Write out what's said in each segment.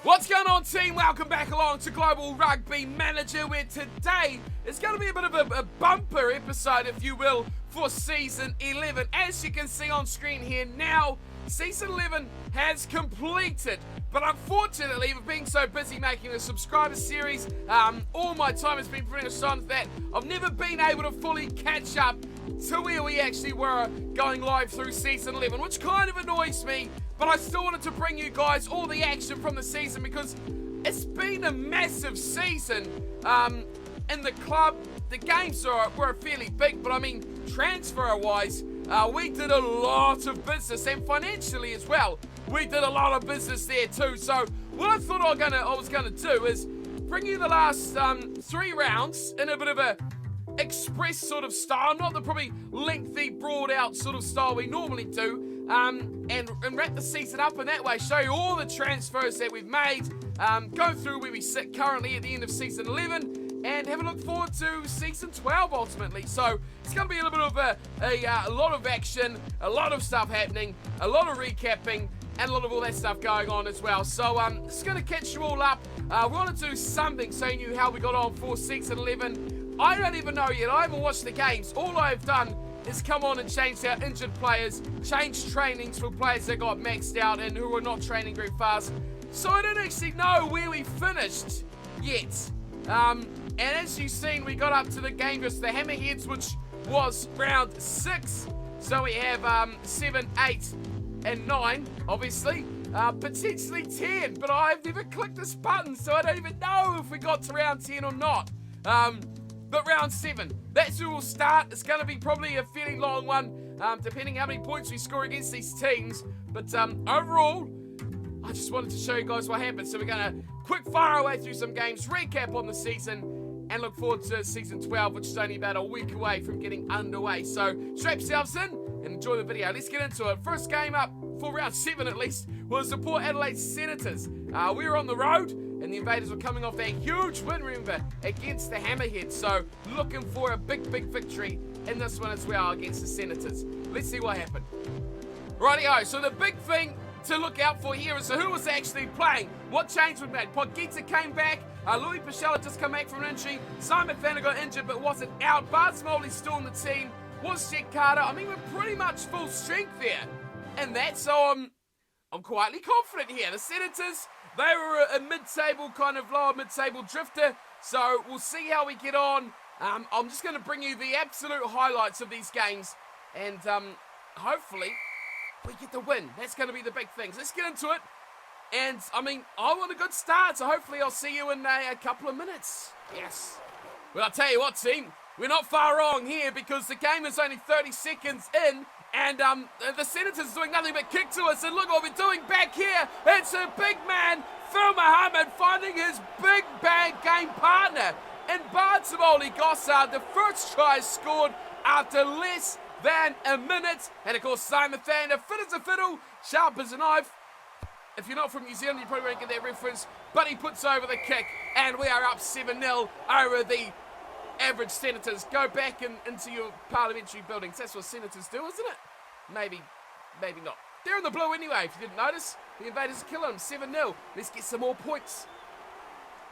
What's going on, team? Welcome back along to Global Rugby Manager, where today is going to be a bit of a bumper episode, if you will, for Season 11. As you can see on screen here now, Season 11 has completed, but unfortunately, for being so busy making a subscriber series, all my time has been pretty much on that I've never been able to fully catch up to where we actually were going live through Season 11, which kind of annoys me, but I still wanted to bring you guys all the action from the season because it's been a massive season in the club. The games were fairly big, but I mean, transfer-wise, we did a lot of business, and financially as well, we did a lot of business there too. So what I thought I was gonna do is bring you the last 3 rounds in a bit of a express sort of style, not the probably lengthy, broad out sort of style we normally do, and wrap the season up in that way, show you all the transfers that we've made, go through where we sit currently at the end of Season 11, and have a look forward to Season 12 ultimately. So it's going to be a little bit of a lot of action, a lot of stuff happening, a lot of recapping, and a lot of all that stuff going on as well. So this is going to catch you all up. We want to do something showing you how we got on for Season 11. I don't even know yet. I haven't watched the games. All I've done is come on and change our injured players, change trainings for players that got maxed out and who are not training very fast. So I don't actually know where we finished yet. And as you've seen, we got up to the game versus the Hammerheads, which was round 6. So we have 7, 8, and 9, obviously. Potentially 10, but I've never clicked this button, so I don't even know if we got to round 10 or not. But round 7, that's where we'll start. It's going to be probably a fairly long one, depending how many points we score against these teams. But overall, I just wanted to show you guys what happened. So we're going to quick fire our way through some games, recap on the season, and look forward to Season 12, which is only about a week away from getting underway. So strap yourselves in and enjoy the video. Let's get into it. First game up, for round 7 at least, was the Port Adelaide Senators. We were on the road, and the Invaders were coming off that huge win, remember, against the Hammerheads. So looking for a big victory in this one as well against the Senators. Let's see what happened. Rightio, so the big thing to look out for here is who was actually playing. What change was made? Podgita came back. Louis Pichella just come back from an injury. Simon Fanner got injured but wasn't out. Bart Smalley's still on the team. Was Jack Carter. I mean, we're pretty much full strength there. And that's so I'm quietly confident here. The Senators, they were a mid-table, kind of lower mid-table drifter, so we'll see how we get on. I'm just going to bring you the absolute highlights of these games, and hopefully we get the win. That's going to be the big thing. So let's get into it. And, I mean, I want a good start, so hopefully I'll see you in a couple of minutes. Yes. Well, I'll tell you what, team, we're not far wrong here because the game is only 30 seconds in. And the Senators doing nothing but kick to us. And look what we're doing back here. It's a big man, Phil Muhammad, finding his big bad game partner. And Bartimoli Gossard, the first try scored after less than a minute. And of course, Simon Thander, fit as a fiddle, sharp as a knife. If you're not from New Zealand, you probably won't get that reference. But he puts over the kick. And we are up 7-0 over the average Senators. Go back into your parliamentary buildings. That's what Senators do, isn't it? Maybe not. They're in the blue anyway, if you didn't notice. The Invaders are killing them, 7-0. Let's get some more points.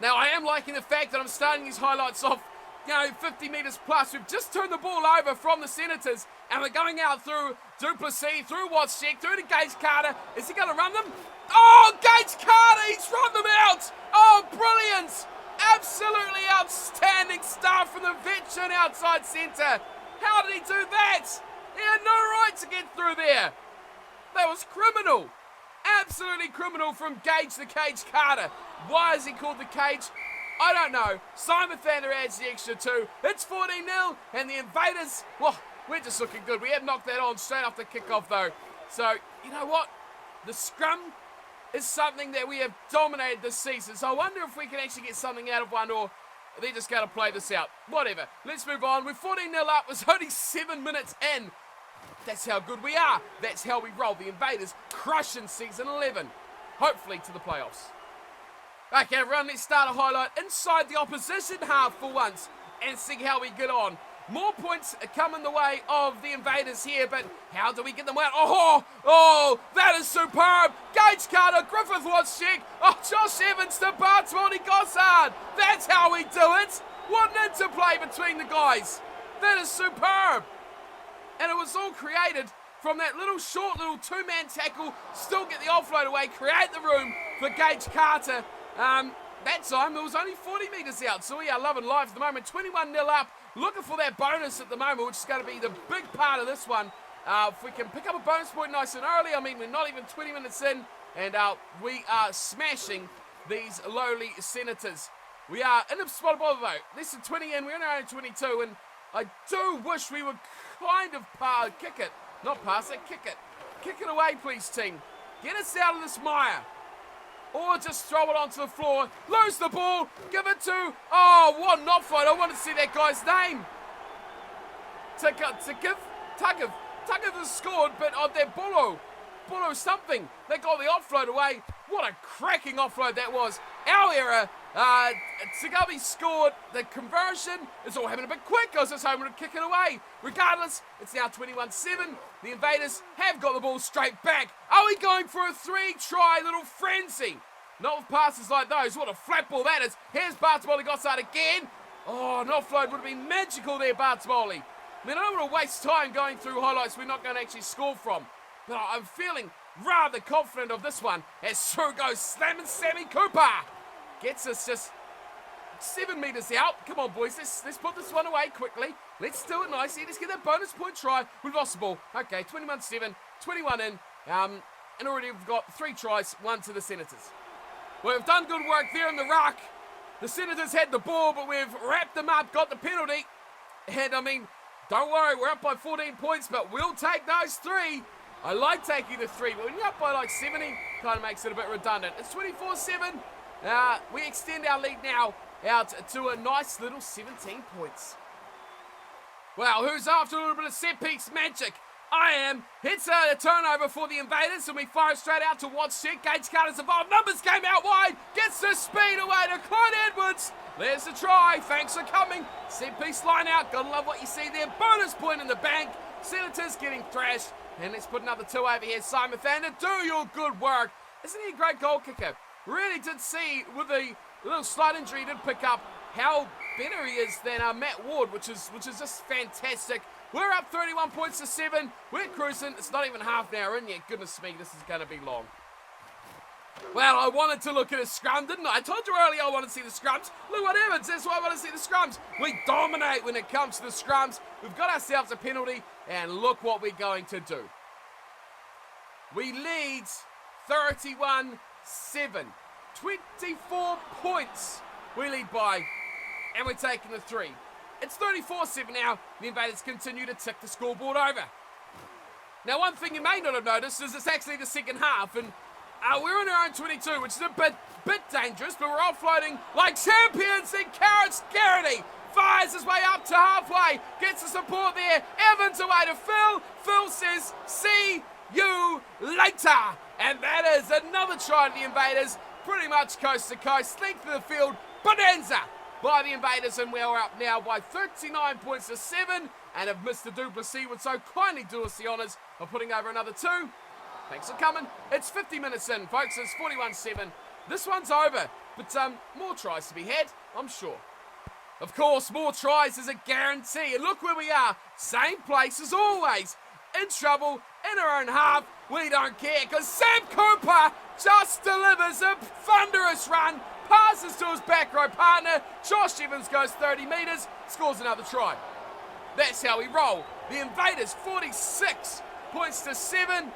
Now, I am liking the fact that I'm starting these highlights off, 50 metres plus. We've just turned the ball over from the Senators, and we're going out through Duplessis, through Watschek, through to Gage Carter. Is he going to run them? Oh, Gage Carter, he's run them out! Oh, brilliant! Absolutely outstanding stuff from the veteran outside centre. How did he do that? He had no right to get through there. That was criminal. Absolutely criminal from Gage the Cage Carter. Why is he called the Cage? I don't know. Simon Thander adds the extra 2. It's 14-0, and the Invaders, well, we're just looking good. We have knocked that on straight off the kickoff, though. So, you know what? The scrum is something that we have dominated this season. So I wonder if we can actually get something out of one, or they're just going to play this out. Whatever. Let's move on. We're 14-0 up. It's only 7 minutes in. That's how good we are. That's how we roll. The Invaders crushing Season 11. Hopefully to the playoffs. Okay, everyone, let's start a highlight inside the opposition half for once and see how we get on. More points coming the way of the Invaders here, but how do we get them out? Oh, that is superb. Gage Carter, Griffith Watschek, Josh Evans to Bartoldi Gossard. That's how we do it. What an interplay between the guys. That is superb. And it was all created from that short little two-man tackle, still get the offload away, create the room for Gage Carter. That time it was only 40 metres out, so we are loving life at the moment. 21-0 up, looking for that bonus at the moment, which is going to be the big part of this one. If we can pick up a bonus point nice and early, I mean, we're not even 20 minutes in, and we are smashing these lowly Senators. We are in a spot above, though. Less than 20 in, we're in our own 22, and I do wish we would kind of kick it. Not pass it, kick it. Kick it away, please, team. Get us out of this mire. Or just throw it onto the floor. Lose the ball. Give it to... Oh, what an offload. I want to see that guy's name. Tuggov has scored, but their Bullo something. They got the offload away. What a cracking offload that was. Our error. Tagabi scored the conversion. It's all happening a bit quick. I was just hoping to kick it away. Regardless, it's now 21-7. The Invaders have got the ball straight back. Are we going for a 3-try little frenzy? Not with passes like those. What a flat ball that is. Here's Bartoldi Gossard again. Oh, an offload would have been magical there, Bartoldi. I mean, I don't want to waste time going through highlights we're not going to actually score from. But I'm feeling rather confident of this one as through goes slamming Sammy Cooper. Gets us just 7 metres out. Come on, boys. Let's put this one away quickly. Let's do it nicely. Let's get that bonus point try. We've lost the ball. Okay, 21-7, 21 in. And already we've got 3 tries, 1 to the Senators. Well, we've done good work there in the ruck. The Senators had the ball, but we've wrapped them up, got the penalty. And, I mean, don't worry, we're up by 14 points, but we'll take those 3. I like taking the 3, but when you're up by like 70, kind of makes it a bit redundant. It's 24-7. We extend our lead now out to a nice little 17 points. Well, who's after a little bit of set-piece magic? I am. Hits a turnover for the Invaders, and we fire straight out to Watschek. Gage Carter's involved. Numbers came out wide. Gets the speed away to Clyde Edwards. There's the try. Thanks for coming. Set-piece line out. Gotta love what you see there. Bonus point in the bank. Senators getting thrashed. And let's put another 2 over here. Simon Thander, do your good work. Isn't he a great goal kicker? Really did see, with the little slight injury he did pick up, how better he is than Matt Ward, which is just fantastic. We're up 31 points to 7. We're cruising. It's not even half an hour in yet. Goodness me, this is going to be long. Well, I wanted to look at a scrum, didn't I? I told you earlier I want to see the scrums. Look what happens. That's why I want to see the scrums. We dominate when it comes to the scrums. We've got ourselves a penalty, and look what we're going to do. We lead 31-7. 24 points we lead by, and we're taking the 3. It's 34-7 now. The Invaders continue to tick the scoreboard over. Now, one thing you may not have noticed is it's actually the second half, and we're in our own 22, which is a bit dangerous, but we're offloading like champions. And Carrots Garrity fires his way up to halfway, gets the support there. Evans away to Phil. Phil says, "See you later." And that is another try to the Invaders, pretty much coast to coast. Length of the field, bonanza by the Invaders, and we're up now by 39 points to 7. And if Mr. Duplessis would so kindly do us the honours of putting over another 2. Thanks for coming. It's 50 minutes in, folks. It's 41-7. This one's over, but more tries to be had, I'm sure. Of course, more tries is a guarantee. And look where we are. Same place as always. In trouble, in our own half. We don't care, because Sam Cooper just delivers a thunderous run. Passes to his back row partner. Josh Evans goes 30 metres. Scores another try. That's how we roll. The Invaders 46 points to 7.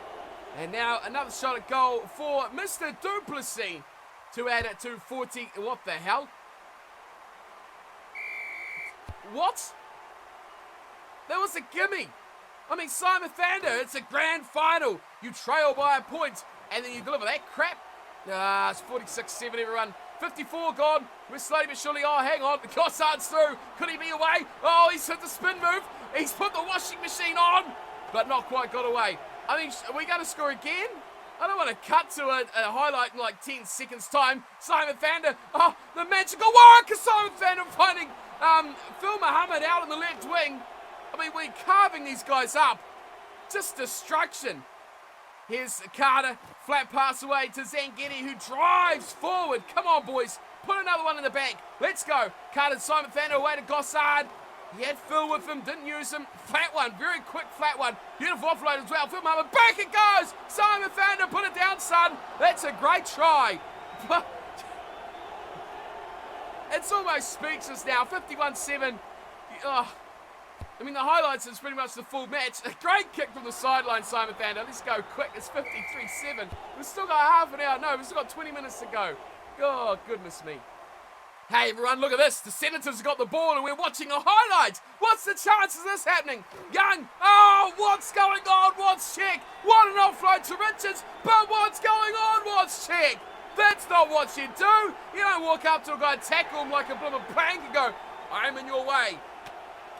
And now another shot at goal for Mr. Duplessis to add it to 40. What the hell? What? That was a gimme. I mean, Simon Thander, it's a grand final. You trail by a point, and then you deliver that crap. It's 46-7, everyone. 54 gone. We're slowly but surely. Oh, hang on. Gossard's through. Could he be away? Oh, he's hit the spin move. He's put the washing machine on, but not quite got away. I mean, are we going to score again? I don't want to cut to a highlight in like 10 seconds time. Simon Thander. Oh, the magical work of Simon Thander finding Phil Muhammad out on the left wing. I mean, we're carving these guys up. Just destruction. Here's Carter, flat pass away to Zangedi, who drives forward. Come on, boys, put another one in the back. Let's go. Carter, Simon Thander away to Gossard. He had Phil with him, didn't use him. Flat one, very quick flat one. Beautiful offload as well. Phil Muhammad, back it goes. Simon Thander, put it down, son. That's a great try. It's almost speechless now. 51-7. Oh. I mean, the highlights is pretty much the full match. A great kick from the sideline, Simon Thander. Let's go quick. It's 53-7. We've still got half an hour. No, we've still got 20 minutes to go. Oh, goodness me. Hey, everyone, look at this. The Senators have got the ball, and we're watching a highlight. What's the chances of this happening? Young. Oh, what's going on? What's check? What an offload to Richards. But what's going on? What's check? That's not what you do. You don't walk up to a guy, tackle him like a blooming plank and go, I'm in your way.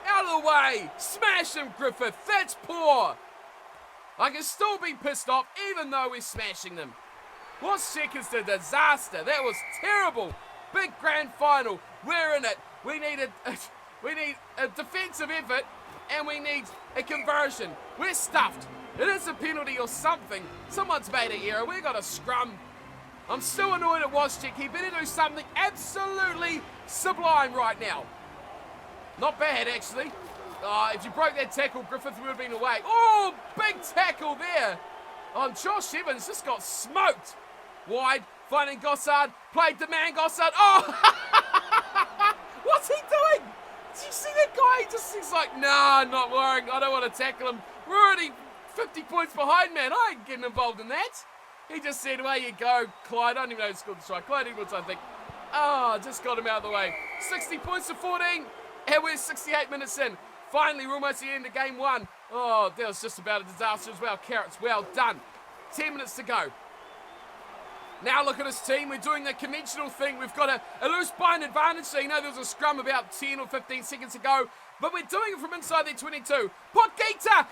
Out of the way! Smash him, Griffith! That's poor! I can still be pissed off even though we're smashing them. What's check is a disaster. That was terrible. Big grand final. We're in it. We need a defensive effort and we need a conversion. We're stuffed. It is a penalty or something. Someone's made an error. We got a scrum. I'm still annoyed at Wozczyk. He better do something absolutely sublime right now. Not bad, actually. If you broke that tackle, Griffith would have been away. Oh, big tackle there. Oh, Josh Evans just got smoked. Wide, finding Gossard. Played the man, Gossard. Oh! What's he doing? Did you see that guy? He's like, nah, I'm not worrying. I don't want to tackle him. We're already 50 points behind, man. I ain't getting involved in that. He just said, away you go, Clyde. I don't even know who scored the strike. Clyde Edwards, I think. Oh, just got him out of the way. 60 points to 14. And we're 68 minutes in. Finally, we're almost at the end of game one. Oh, that was just about a disaster as well. Carrots, well done. 10 minutes to go. Now look at this team. We're doing the conventional thing. We've got a loose bind advantage. So you know there was a scrum about 10 or 15 seconds ago. But we're doing it from inside their 22. Potgieter.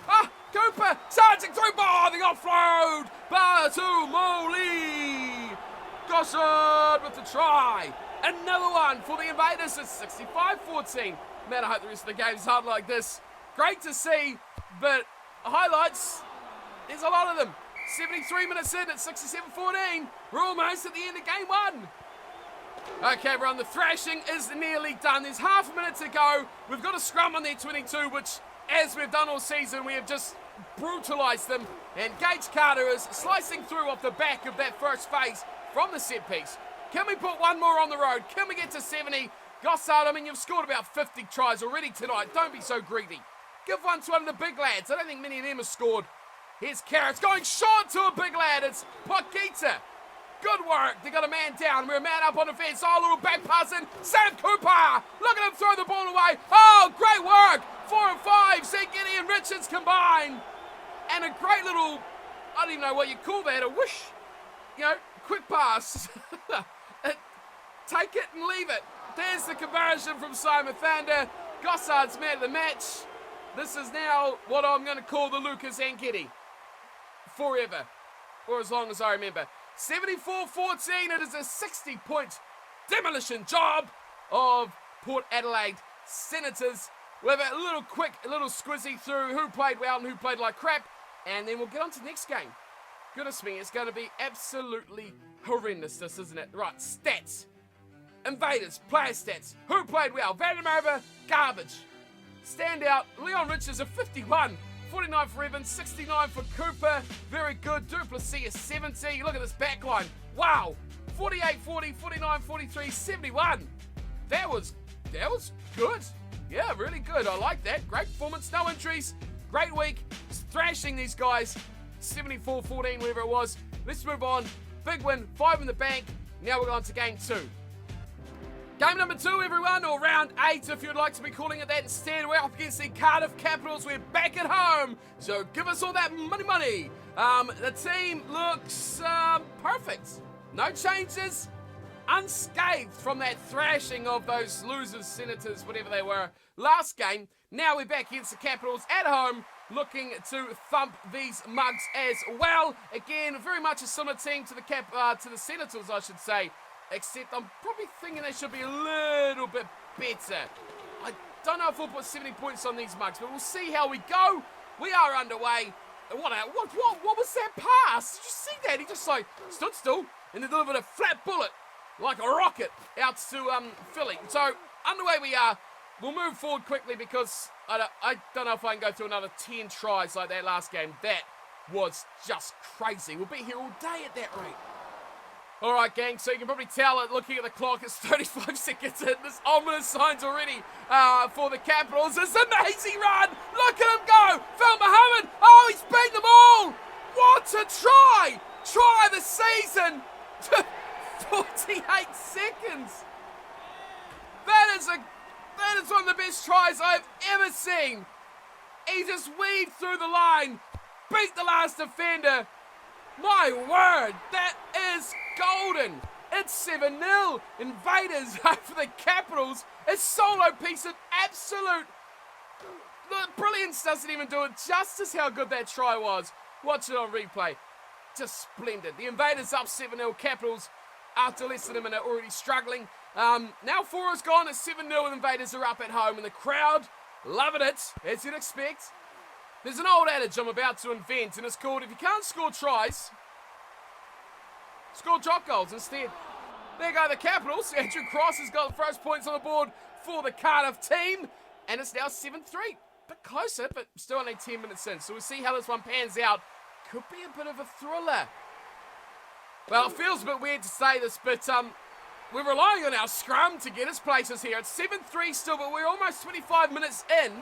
Cooper. Charging through. Oh, the offload. Batumoli. Gossard with the try. Another one for the Invaders. It's 65-14. Man, I hope the rest of the game's hard like this. Great to see, but highlights, there's a lot of them. 73 minutes in at 67-14. We're almost at the end of game one. Okay, everyone, the thrashing is nearly done. There's half a minute to go. We've got a scrum on their 22, which, as we've done all season, we have just brutalised them. And Gage Carter is slicing through off the back of that first phase from the set piece. Can we put one more on the road? Can we get to 70? Gossard, I mean, you've scored about 50 tries already tonight. Don't be so greedy. Give one to one of the big lads. I don't think many of them have scored. Here's Carrots going short to a big lad. It's Potgieter. Good work. They got a man down. We're a man up on the fence. Oh, a little back pass in. Sam Cooper. Look at him throw the ball away. Oh, great work. 4 and 5. Zangedi and Richards combine. And a great little, I don't even know what you call that, a whoosh. You know, quick pass. Take it and leave it. There's the conversion from Simon Thander. Gossard's man of the match. This is now what I'm going to call the Lucas Zangedi. Forever. Or as long as I remember. 74-14. It is a 60-point demolition job of Port Adelaide Senators. With a little quick, a little squizzy through who played well and who played like crap. And then we'll get on to the next game. Goodness me, it's going to be absolutely horrendous, this, isn't it? Right, stats. Invaders, player stats. Who played well? Vandermeer, garbage. Standout, Leon Richards, a 51. 49 for Evans, 69 for Cooper. Very good. Duplessis is 70. Look at this back line. Wow. 48, 40, 49, 43, 71. That was good. Yeah, really good. I like that. Great performance. No injuries. Great week. Thrashing these guys. 74-14, whatever it was. Let's move on. Big win. 5 in the bank. Now we're on to game 2. Game number 2, everyone, or round 8, if you'd like to be calling it that instead. We're up against the Cardiff Capitals. We're back at home, so give us all that money. The team looks perfect. No changes. Unscathed from that thrashing of those losers, Senators, whatever they were, last game. Now we're back against the Capitals at home, looking to thump these mugs as well. Again, very much a similar team to the Senators, I should say. Except I'm probably thinking they should be a little bit better. don't know if we'll put 70 points on these mugs, but we'll see how we go. We are underway. What was that pass? Did you see that? He just like stood still and then delivered a flat bullet like a rocket out to Philly. So underway we are. We'll move forward quickly because I don't know if I can go through another 10 tries like that last game. That was just crazy. We'll be here all day at that rate. All right, gang, so you can probably tell it looking at the clock, it's 35 seconds in. There's ominous signs already for the Capitals. It's an amazing run. Look at him go. Phil Muhammad. Oh, he's beat them all. What a try. Try of the season. 48 seconds. That is one of the best tries I've ever seen. He just weaved through the line, beat the last defender. My word, that is golden. It's 7-0. Invaders over the Capitals. A solo piece of absolute brilliance. Doesn't even do it justice how good that try was. Watch it on replay. Just splendid. The Invaders up 7-0. Capitals, after less than a minute, already struggling. Now 4 is gone. It's 7-0 and Invaders are up at home. And the crowd loving it, as you'd expect. There's an old adage I'm about to invent, and it's called, if you can't score tries, score drop goals instead. There go the Capitals. Andrew Cross has got the first points on the board for the Cardiff team, and it's now 7-3. Bit closer, but still only 10 minutes in. So we'll see how this one pans out. Could be a bit of a thriller. Well, it feels a bit weird to say this, but we're relying on our scrum to get us places here. It's 7-3 still, but we're almost 25 minutes in.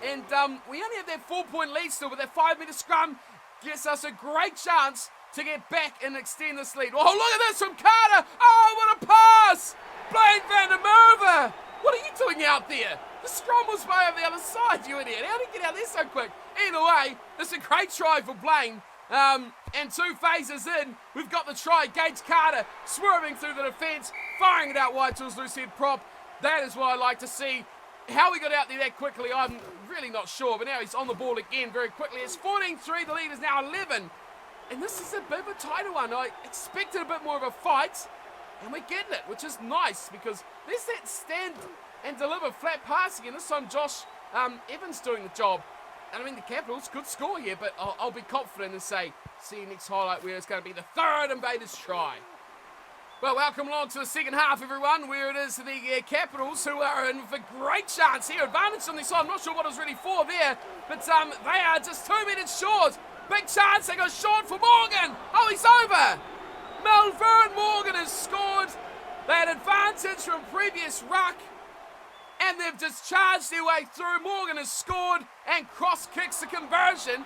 And we only have that 4-point lead still, but that 5-metre scrum gives us a great chance to get back and extend this lead. Oh, look at this from Carter. Oh, what a pass. Blaine van der Merwe. What are you doing out there? The scrum was way over the other side, you idiot. How did you get out there so quick? Either way, this is a great try for Blaine. And 2 phases in, we've got the try. Gage Carter swerving through the defence, firing it out wide to his loose head prop. That is what I like to see. How we got out there that quickly, I'm really not sure. But now he's on the ball again very quickly. It's 14-3. The lead is now 11. And this is a bit of a tighter one. I expected a bit more of a fight. And we're getting it, which is nice because there's that stand and deliver flat passing. And this time Josh Evans doing the job. And I mean, the Capitals could score here, but I'll be confident and say, see you next highlight where it's going to be the 3rd Invaders try. Well, welcome along to the second half, everyone, where it is the Capitals who are in for great chance here. Advantage on this side. I'm not sure what it was really for there, but they are just 2 minutes short. Big chance. They go short for Morgan. Oh, he's over. Melvern Morgan has scored. They had advantage from previous ruck, and they've just charged their way through. Morgan has scored, and Cross kicks the conversion.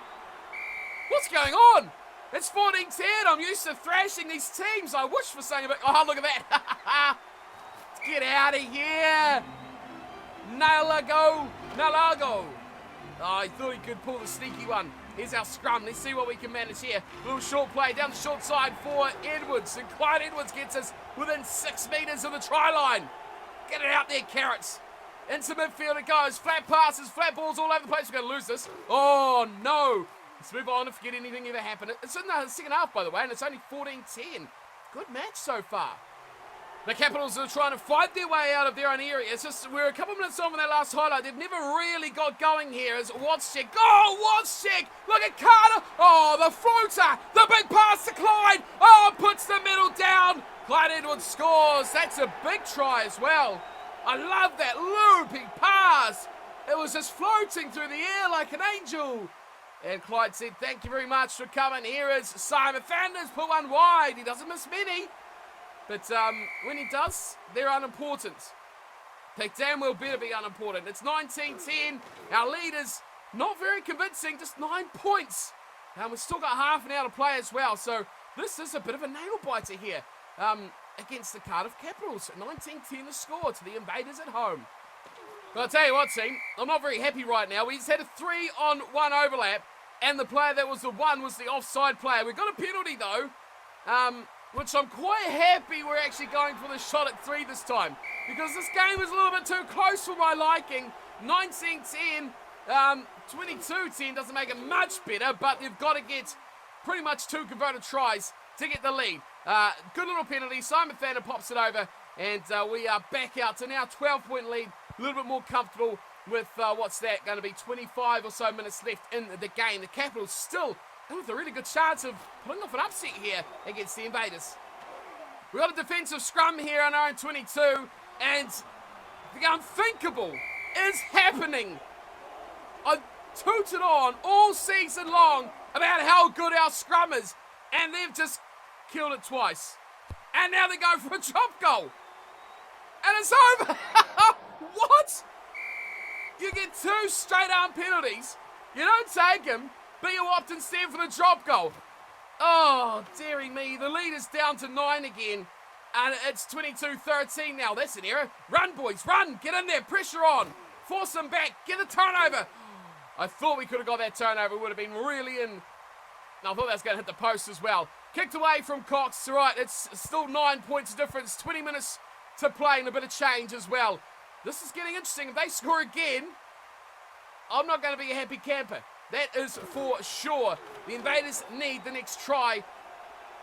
What's going on? It's 14-10. I'm used to thrashing these teams. I wish for something about... Oh, look at that. Get out of here. Nalago. Oh, he thought he could pull the sneaky one. Here's our scrum. Let's see what we can manage here. A little short play down the short side for Edwards. And Clyde Edwards gets us within 6 metres of the try line. Get it out there, Carrots. Into midfield it goes. Flat passes, flat balls all over the place. We're going to lose this. Oh, no. Let's move on and forget anything ever happened. It's in the second half, by the way, and it's only 14-10. Good match so far. The Capitals are trying to fight their way out of their own area. It's just, we're a couple minutes on from that last highlight. They've never really got going here as Watschek. Oh, Watschek! Look at Carter! Oh, the floater! The big pass to Clyde! Oh, puts the middle down! Clyde Edwards scores. That's a big try as well. I love that looping pass. It was just floating through the air like an angel. And Clyde said, thank you very much for coming. Here is Simon Fanders, put one wide. He doesn't miss many. But when he does, they're unimportant. They damn well better be unimportant. It's 19-10. Our lead is not very convincing, just 9 points. And we've still got half an hour to play as well. So this is a bit of a nail-biter here against the Cardiff Capitals. 19-10 the score to the Invaders at home. But I'll tell you what, team, I'm not very happy right now. We just had a 3-on-1 overlap, and the player that was the one was the offside player. We got a penalty, though, which I'm quite happy we're actually going for the shot at 3 this time, because this game was a little bit too close for my liking. 19-10, 22-10 doesn't make it much better, but they've got to get pretty much 2 converted tries to get the lead. Good little penalty. Simon Thander pops it over, and we are back out to now 12-point lead. A little bit more comfortable with, what's that, going to be 25 or so minutes left in the game. The Capitals still with a really good chance of pulling off an upset here against the Invaders. We've got a defensive scrum here on our own 22, and the unthinkable is happening. I've tooted on all season long about how good our scrum is, and they've just killed it twice. And now they go for a drop goal. And it's over. What? You get 2 straight arm penalties. You don't take them, but you opt instead for the drop goal. Oh, dearie me. The lead is down to 9 again. And it's 22-13 now. That's an error. Run, boys, run. Get in there. Pressure on. Force them back. Get a turnover. I thought we could have got that turnover. It would have been really in. I thought that was going to hit the post as well. Kicked away from Cox. All right, it's still 9 points difference. 20 minutes to play and a bit of change as well. This is getting interesting. If they score again, I'm not going to be a happy camper. That is for sure. The Invaders need the next try.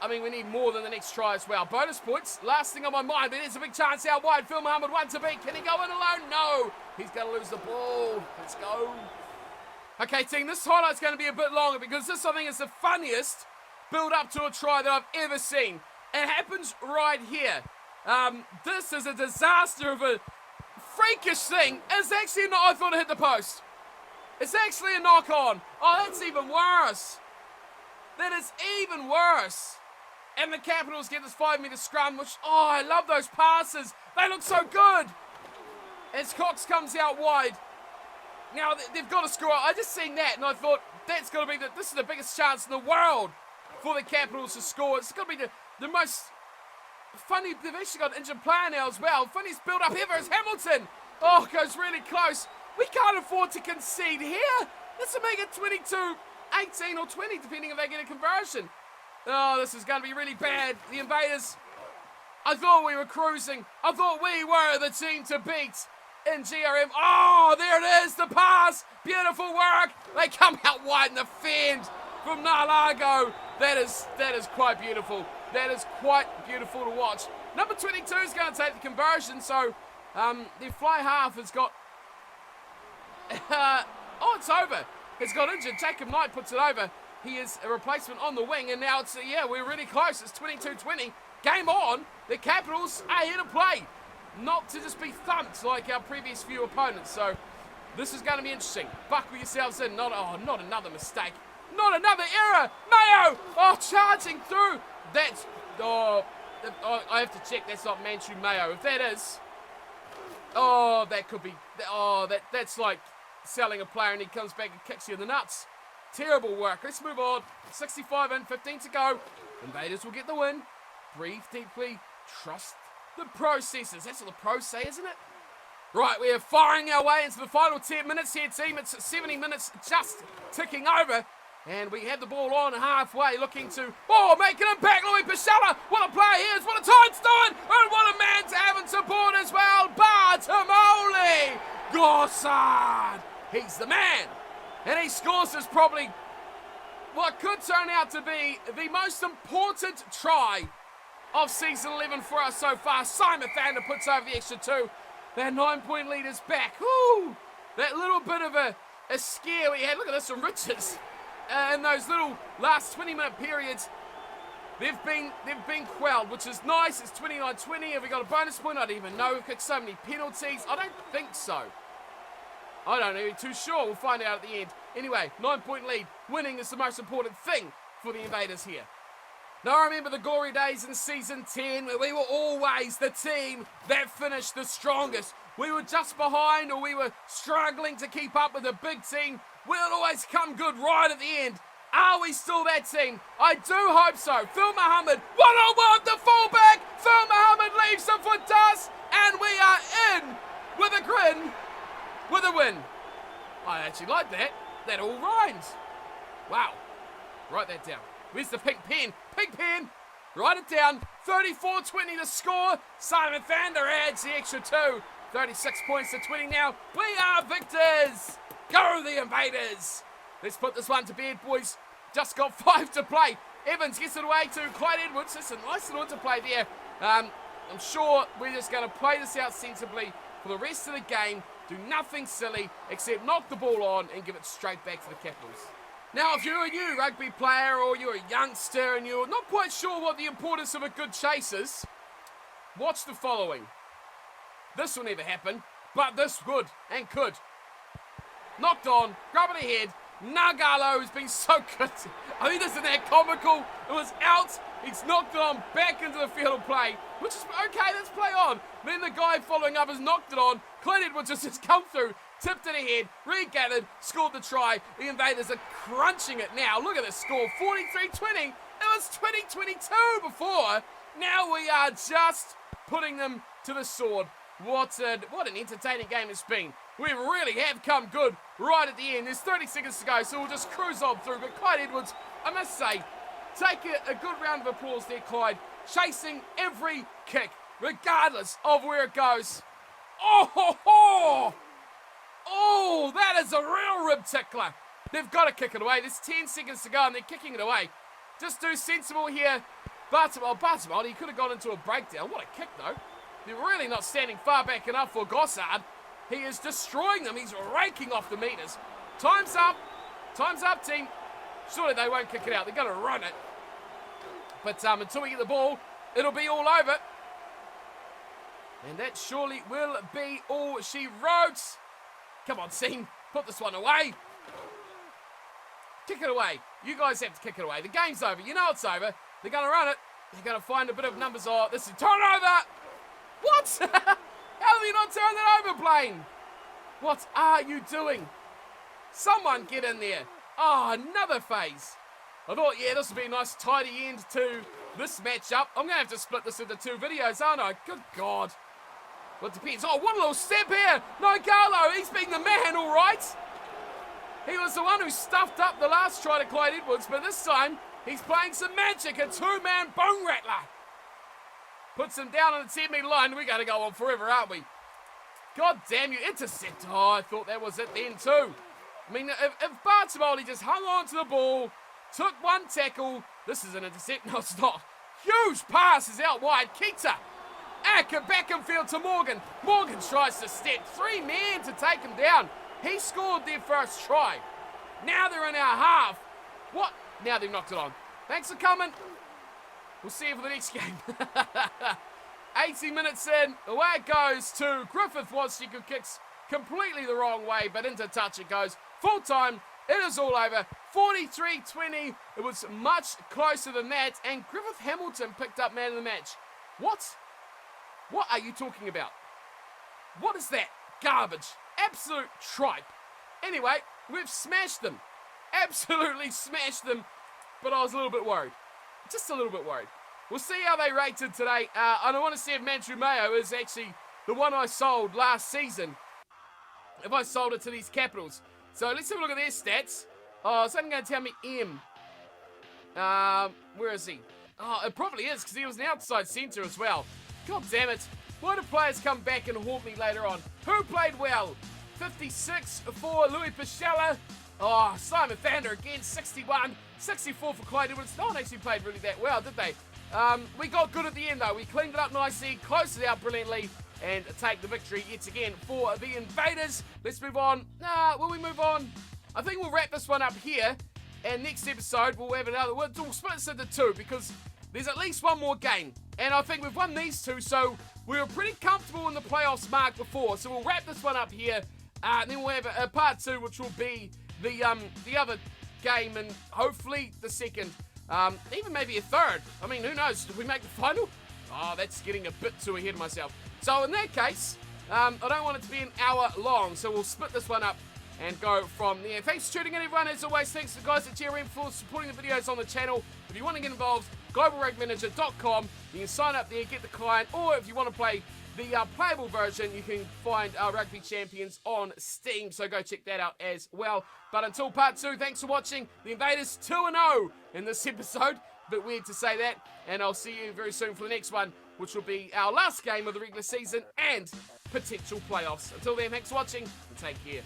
I mean, we need more than the next try as well. Bonus points, last thing on my mind, but there's a big chance out wide. Phil Mohammed, 1 to beat. Can he go in alone? No. He's going to lose the ball. Let's go. Okay, team, this highlight's going to be a bit longer because this, I think, is the funniest build-up to a try that I've ever seen. It happens right here. This is a disaster of a freakish thing. It's actually not, I thought it hit the post. It's actually a knock-on. Oh, that's even worse. That is even worse. And the Capitals get this 5-metre scrum, which, oh, I love those passes. They look so good. As Cox comes out wide. Now, they've got to score. I just seen that, and I thought, that's got to be this is the biggest chance in the world for the Capitals to score. It's got to be the most funny. They've actually got an injured player now as well. Funniest build-up ever is Hamilton. Oh, goes really close. We can't afford to concede here. This will make it 22, 18 or 20, depending if they get a conversion. Oh, this is going to be really bad. The Invaders, I thought we were cruising. I thought we were the team to beat in GRM. Oh, there it is, the pass. Beautiful work. They come out wide in the fend from Nalago. That is quite beautiful. That is quite beautiful to watch. Number 22 is going to take the conversion, so their fly half has got... oh, it's over. It's got injured. Jacob Knight puts it over. He is a replacement on the wing, and now it's, yeah, we're really close. It's 22-20. Game on. The Capitals are here to play. Not to just be thumped like our previous few opponents. So this is going to be interesting. Buckle yourselves in. Not another mistake. Not another error. Mayo. Oh, charging through. That's... Oh, I have to check. That's not Manchu Mayo. If that is... Oh, that could be... Oh, that's like selling a player and he comes back and kicks you in the nuts. Terrible work. Let's move on. 65 in, 15 to go. Invaders will get the win. Breathe deeply. Trust the processes. That's what the pros say, isn't it? Right, we are firing our way into the final 10 minutes here, team. It's 70 minutes just ticking over. And we have the ball on halfway, looking to, make an impact. Louis Pichella, what a play he is, what a time's doing, and what a man to have in support as well. Bartomoli Gossard, he's the man. And he scores this probably what could turn out to be the most important try of season 11 for us so far. Simon Thander puts over the extra 2. Their 9-point lead is back. Woo! That little bit of a scare we had. Look at this from Richards. In those little last 20-minute periods, they've been quelled, which is nice. It's 29-20. Have we got a bonus point? I don't even know. We've kicked so many penalties. I don't think so. I don't know. Too sure. We'll find out at the end. Anyway, 9-point lead. Winning is the most important thing for the Invaders here. Now, I remember the glory days in Season 10 where we were always the team that finished the strongest. We were just behind or we were struggling to keep up with a big team. We'll always come good right at the end. Are we still that team? I do hope so. Phil Mohammed, one-on-one, the fullback. Phil Mohammed leaves him for dust, and we are in with a grin, with a win. I actually like that. That all rhymes. Wow. Write that down. Where's the pink pen? Pink pen. Write it down. 34-20 to score. Simon Thander adds the extra 2. 36 points to 20 now. We are victors. Go the Invaders! Let's put this one to bed, boys. Just got 5 to play. Evans gets it away to Clyde Edwards. That's a nice little interplay there. I'm sure we're just going to play this out sensibly for the rest of the game. Do nothing silly except knock the ball on and give it straight back to the Capitals. Now, if you're a new rugby player or you're a youngster and you're not quite sure what the importance of a good chase is, watch the following. This will never happen, but this would and could. Knocked on, grab it ahead. Nagalo has been so good. I mean, isn't that comical? It was out. He's knocked it on back into the field of play, which is okay. Let's play on. Then the guy following up has knocked it on. Clint Edwards has just come through, tipped it ahead, regathered, scored the try. The Invaders are crunching it now. Look at the score, 43-20. It was 20-22 before. Now we are just putting them to the sword. What an entertaining game it's been. We really have come good right at the end. There's 30 seconds to go, so we'll just cruise on through. But Clyde Edwards, I must say, take a good round of applause there, Clyde. Chasing every kick, regardless of where it goes. Oh, ho, ho! Oh, that is a real rib tickler. They've got to kick it away. There's 10 seconds to go, and they're kicking it away. Just do sensible here. Bartimel, he could have gone into a breakdown. What a kick, though. They're really not standing far back enough for Gossard. He is destroying them. He's raking off the meters. Time's up. Time's up, team. Surely they won't kick it out. They're going to run it. But until we get the ball, it'll be all over. And that surely will be all she wrote. Come on, team. Put this one away. Kick it away. You guys have to kick it away. The game's over. You know it's over. They're going to run it. They're going to find a bit of numbers. Oh, this is turnover. What? How have you not turned it over, Blaine? What are you doing? Someone get in there. Oh, another phase. I thought, yeah, this would be a nice tidy end to this matchup. I'm going to have to split this into 2 videos, aren't I? Good God. Well, it depends. Oh, one little step here. Nogalo, he's being the man, all right. He was the one who stuffed up the last try to Clyde Edwards, but this time he's playing some magic. A 2-man bone rattler. Puts him down on the 10-metre line. We're going to go on forever, aren't we? God damn you. Intercept. Oh, I thought that was it then too. I mean, if Bartimoli just hung on to the ball, took one tackle. This is an intercept. No, it's not. Huge pass is out wide. Keita. Back in field to Morgan. Morgan tries to step. 3 men to take him down. He scored their first try. Now they're in our half. What? Now they've knocked it on. Thanks for coming. We'll see you for the next game. 80 minutes in, away it goes to Griffith. She kicks completely the wrong way, but into touch it goes. Full time, it is all over. 43-20, it was much closer than that, and Griffith Hamilton picked up man of the match. What? What are you talking about? What is that? Garbage. Absolute tripe. Anyway, we've smashed them. Absolutely smashed them, but I was a little bit worried. Just a little bit worried. We'll see how they rated today. And I want to see if Mandrew Mayo is actually the one I sold last season. If I sold it to these Capitals. So let's have a look at their stats. Oh, is that going to tell me M? Where is he? Oh, it probably is because he was an outside centre as well. God damn it. Why do players come back and haunt me later on? Who played well? 56 for Louis Pichella. Oh, Simon Thander again, 61. 64 for Clyde Edwards. No one actually played really that well, did they? We got good at the end, though. We cleaned it up nicely, closed it out brilliantly, and take the victory yet again for the Invaders. Let's move on. Will we move on? I think we'll wrap this one up here, and next episode we'll have another. We'll split this into 2 because there's at least one more game, and I think we've won these 2, so we were pretty comfortable in the playoffs mark before. So we'll wrap this one up here, and then we'll have a part 2, which will be the other game, and hopefully the second, even maybe a third. I mean, who knows? Did we make the final? Oh, that's getting a bit too ahead of myself. So in that case, I don't want it to be an hour long, so we'll split this one up and go from there. Thanks for tuning in, everyone. As always, thanks to the guys at GRM for supporting the videos on the channel. If you want to get involved, globalrugbymanager.com. You can sign up there, get the client, or if you want to play the playable version, you can find Rugby Champions on Steam, so go check that out as well. But until part 2, thanks for watching. The Invaders 2-0 in this episode. Bit weird to say that, and I'll see you very soon for the next one, which will be our last game of the regular season and potential playoffs. Until then, thanks for watching, and take care.